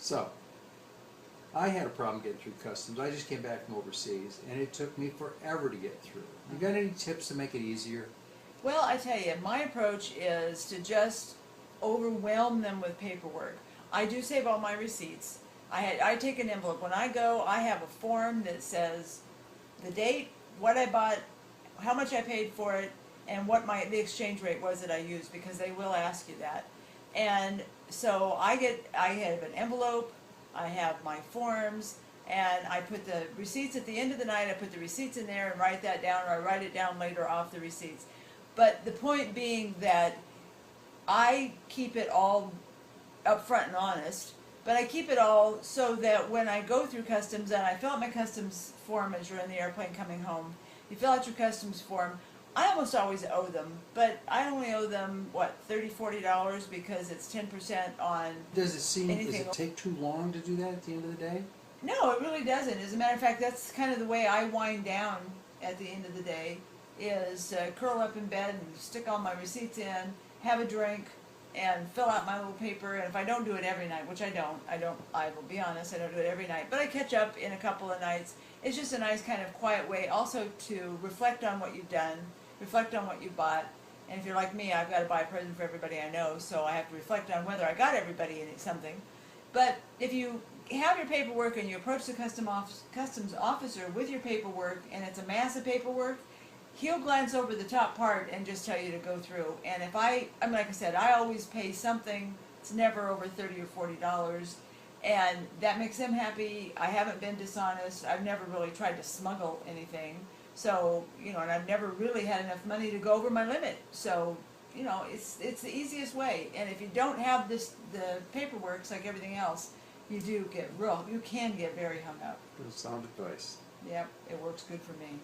So, I had a problem getting through customs. I just came back from overseas, and it took me forever to get through. You got any tips to make it easier? Well, I tell you, my approach is to just overwhelm them with paperwork. I do save all my receipts. I take an envelope. When I go, I have a form that says the date, what I bought, how much I paid for it, and what the exchange rate was that I used, because they will ask you that. And so I have an envelope, I have my forms, and I put the receipts at the end of the night. I put the receipts in there and write that down, or I write it down later off the receipts. But the point being that I keep it all upfront and honest, but I keep it all so that when I go through customs, and I fill out my customs form as you're in the airplane coming home, you fill out your customs form. I almost always owe them, but I only owe them, what, $30, $40, because it's 10% on Does it anything. take too long to do that at the end of the day? No, it really doesn't. As a matter of fact, that's kind of the way I wind down at the end of the day, is curl up in bed and stick all my receipts in, have a drink, and fill out my little paper. And if I don't do it every night, which I will be honest, I don't do it every night, but I catch up in a couple of nights. It's just a nice kind of quiet way also to reflect on what you've done, reflect on what you bought. And if you're like me, I've got to buy a present for everybody I know, so I have to reflect on whether I got everybody something. But if you have your paperwork and you approach the customs officer with your paperwork, and it's a mass of paperwork, he'll glance over the top part and just tell you to go through. And if I mean, like I said, I always pay something. It's never over $30 or $40, and that makes him happy. I haven't been dishonest. I've never really tried to smuggle anything. So, and I've never really had enough money to go over my limit. So, it's the easiest way. And if you don't have the paperwork, it's like everything else, you can get very hung up. Good sound advice. Yep, it works good for me.